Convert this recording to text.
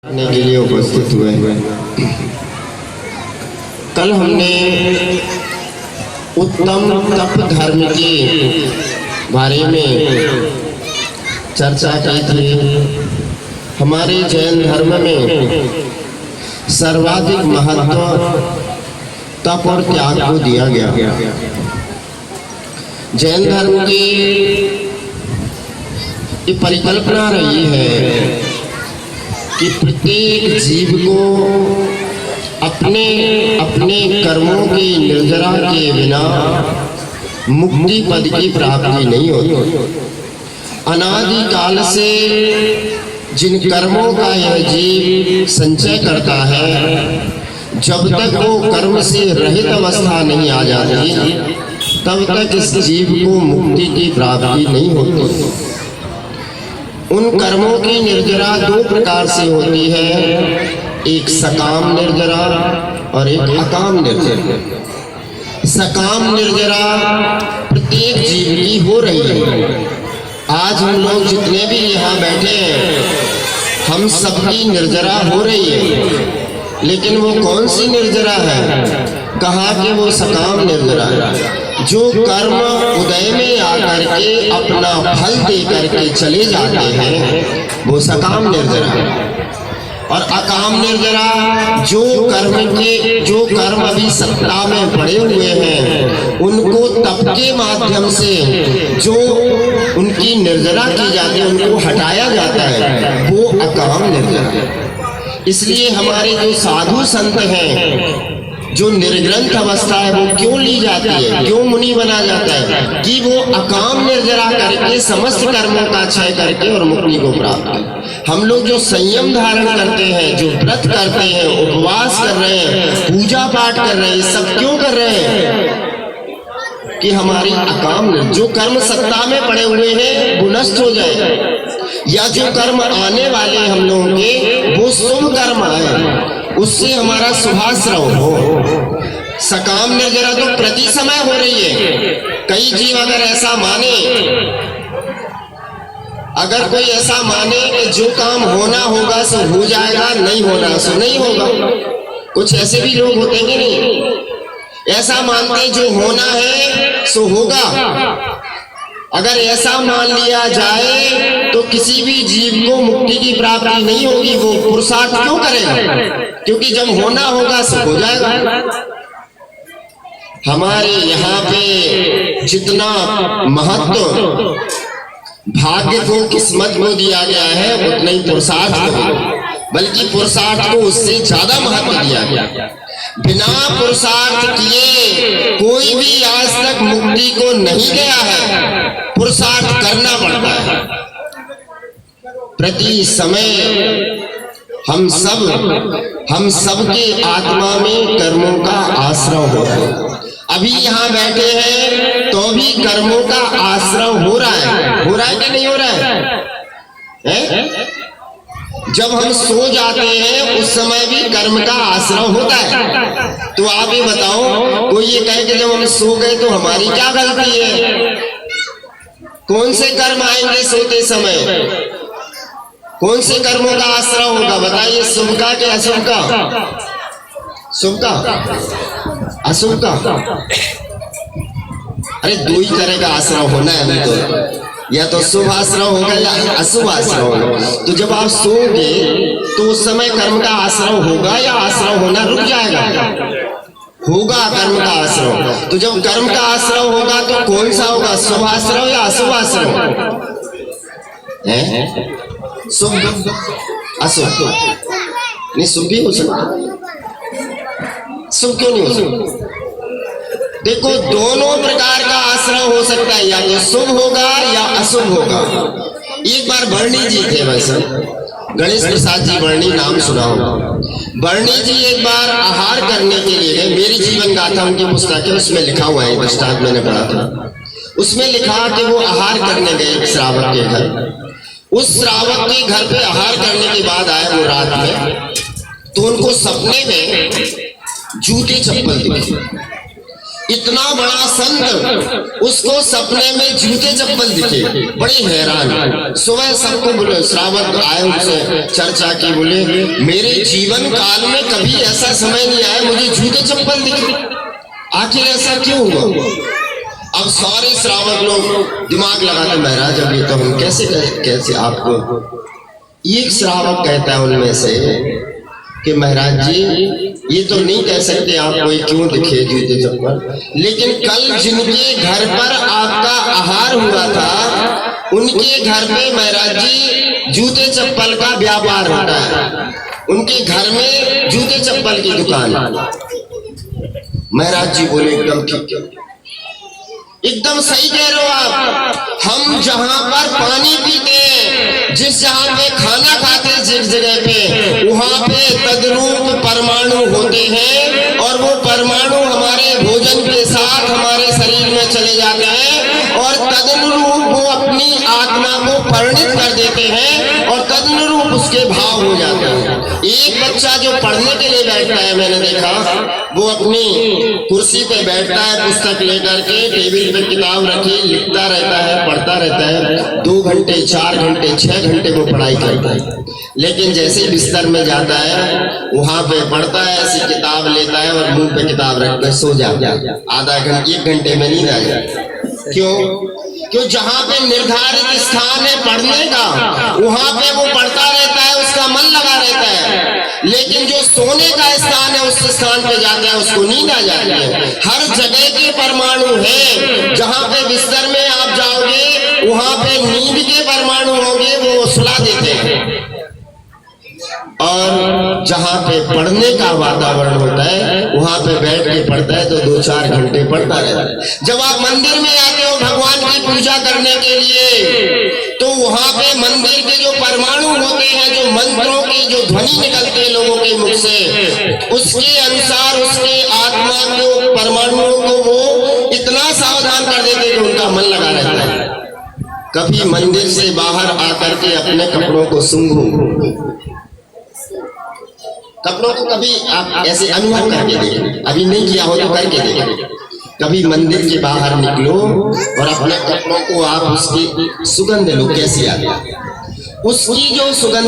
करने के लिए उपस्थित हुए हैं। कल हमने उत्तम तप धर्म के बारे में चर्चा की थी। हमारे जैन धर्म में सर्वाधिक महत्व तप और त्याग को दिया गया। जैन धर्म की ये परिकल्पना रही है कि प्रत्येक जीव को अपने अपने कर्मों की निर्जरा के बिना मुक्ति पद की प्राप्ति नहीं होती। अनादि काल से जिन कर्मों का यह जीव संचय करता है, जब तक वो कर्म से रहित अवस्था नहीं आ जाती, तब तक इस जीव को मुक्ति की प्राप्ति नहीं होती। उन कर्मों की निर्जरा दो प्रकार से होती है, एक सकाम निर्जरा और एक अकाम निर्जरा। सकाम निर्जरा प्रत्येक जीव की हो रही है। आज हम लोग जितने भी यहाँ बैठे हैं, हम सबकी निर्जरा हो रही है, लेकिन वो कौन सी निर्जरा है? कहा कि वो सकाम निर्जरा है, जो कर्म उदय में आकर के अपना फल दे करके चले जाते हैं, वो सकाम निर्जरा है। और अकाम निर्जरा जो कर्म अभी सत्ता में पड़े हुए हैं, उनको तप के माध्यम से जो उनकी निर्जरा की जाती है, उनको हटाया जाता है, वो अकाम निर्जरा है। इसलिए हमारे जो साधु संत हैं, जो निर्ग्रंथ अवस्था है, वो क्यों ली जाती है, क्यों मुनि बना जाता है? कि वो अकाम निर्जरा करके समस्त कर्मों का क्षय करके और मुक्ति को प्राप्त करें। हम लोग जो संयम धारण करते हैं, जो व्रत करते हैं, उपवास कर रहे हैं, पूजा पाठ कर रहे हैं, सब क्यों कर रहे हैं? कि हमारी अकाम जो कर्म सत्ता में पड़े हुए हैं, वो नष्ट हो जाए, या जो कर्म आने वाले हम लोगों के वो शुभ कर्म आए, उससे हमारा शुभाश्रव हो। सकाम निर्जरा तो प्रति समय हो रही है। कई जीव अगर ऐसा माने, अगर कोई ऐसा माने कि जो काम होना होगा सो हो जाएगा, नहीं होना सो नहीं होगा। कुछ ऐसे भी लोग होते कि नहीं, ऐसा मानते जो होना है सो होगा। अगर ऐसा मान लिया जाए तो किसी भी जीव को मुक्ति की प्राप्ति नहीं होगी। वो पुरुषार्थ क्यों करेगा? क्योंकि जब होना होगा सो हो जाएगा। हमारे यहाँ पे जितना महत्व भाग्य को, किस्मत को दिया गया है, उतना ही पुरुषार्थ को, बल्कि पुरुषार्थ को उससे ज्यादा महत्व दिया गया। बिना पुरुषार्थ किए कोई भी आज तक मुक्ति को नहीं गया है। पुरुषार्थ करना पड़ता है। प्रति समय हम सब के आत्मा में कर्मों का आश्रय होता है। अभी यहाँ बैठे हैं तो भी कर्मों का आश्रय हो रहा है कि नहीं हो रहा है? जब हम सो जाते हैं उस समय भी कर्म का आश्रय होता है। तो आप ये बताओ, कोई ये कहे कि जब हम सो गए तो हमारी क्या गलती है? कौन से कर्म आएंगे सोते समय? कौन से कर्मों का आश्रय होगा? बताइए, शुभ का कि अशुभ का? शुभ का, अशुभ का? अरे दो ही तरह का आश्रय होना है अभी तो, या तो शुभ आश्रय होगा या अशुभ आश्रय होगा। तो जब आप सोओगे तो उस समय कर्म का आश्रय होगा या आश्रय होना रुक जाएगा? होगा कर्म का आश्रय। तो जब कर्म का आश्रय होगा तो कौन सा होगा, शुभ आश्रय या अशुभ आश्रय? शुभ, अशुभ नहीं? शुभ भी हो सकता, शुभ क्यों नहीं हो सकता? देखो, दोनों प्रकार का आश्रय हो सकता है, या तो शुभ होगा या अशुभ होगा। एक बार बर्णी जी थे, वैसे गणेश प्रसाद जी बर्णी, नाम सुना होगा। बर्णी जी एक बार आहार करने के लिए गए। मेरी जीवन गाथा उनकी पुस्तक है, उसमें लिखा हुआ है, दृष्टांत मैंने पढ़ा था। उसमें लिखा कि वो आहार करने गए श्रावक के घर। उस श्रावक के घर पे आहार करने के बाद आए वो रात में, तो उनको सपने में जूते चप्पल दिखे। इतना बड़ा संत, उसको सपने में जूते चप्पल दिखे, बड़े हैरान। सुबह सबको बोले, श्रावक आए, उनसे चर्चा की, बोले मेरे जीवन काल में कभी ऐसा समय नहीं आया मुझे जूते चप्पल दिखे, आखिर ऐसा क्यों हुआ। अब सारे श्रावक लोग दिमाग लगाते, महाराज अब ये तो हम कैसे आपको। एक श्रावक कहता है उनमें से कि महाराज जी ये तो नहीं कह सकते आपको क्यों दिखे जूते चप्पल, लेकिन कल जिनके घर पर आपका आहार हुआ था उनके घर में महाराज जी जूते चप्पल का व्यापार होता है, उनके घर में जूते चप्पल की दुकान। महाराज जी बोले एकदम ठीक, एकदम सही कह रहे हो आप। हम जहां पर पानी पीते हैं, जिस जहां पे खाना खाते हैं, जिस जगह पे, वहां पे तद्रूप परमाणु होते हैं और वो परमाणु हमारे भोजन के साथ हमारे शरीर में चले जाते हैं और तदनुरूप वो अपनी आत्मा को परिणित कर देते हैं और तदनुरूप उसके भाव हो जाते हैं। एक बच्चा जो पढ़ने के लिए बैठता है, मैंने देखा, वो अपनी कुर्सी पे बैठता है, पुस्तक लेकर के टेबल पे किताब रखी, लिखता रहता है, पढ़ता रहता है, 2 घंटे 4 घंटे 6 घंटे वो पढ़ाई करता है। लेकिन जैसे बिस्तर में जाता है वहां पे पढ़ता है, ऐसी किताब लेता है और मुंह पे किताब रख कर सो जाता है, आधा घंटे 1 घंटे में नींद आ जाती। क्यों जहां पे निर्धारित स्थान है पढ़ने का, वहां पे वो पढ़ता रहता है, उसका मन लगा रहता है। लेकिन जो सोने का स्थान है उस स्थान पे जाता है, उसको नींद आ जाती है। हर जगह के परमाणु है, जहां पे बिस्तर में आप जाओगे वहां पे नींद के परमाणु होंगे, वो सुला देते हैं। और जहां पे पढ़ने का वातावरण होता है वहां पे बैठ के पढ़ता है तो 2-4 घंटे पढ़ता रहता है। जब आप मंदिर में आते हो भगवान की पूजा करने के लिए, तो वहां पे मंदिर के जो परमाणु होते हैं, जो मंत्रों की जो ध्वनि निकलती है लोगों के मुख से, उसके अनुसार उसके आत्मा को, परमाणुओं को वो इतना सावधान कर देते हैं कि उनका मन लगा रहता है। कभी मंदिर से बाहर आकर के अपने कपड़ों को सूंघो, कपड़ों को कभी आप ऐसे अनुभव करके देखें, अभी नहीं किया हो तो करके देखें। कभी मंदिर के बाहर निकलो और अपने कपड़ों को आप उसकी सुगंध लो, कैसी आती है, उसकी जो सुगंध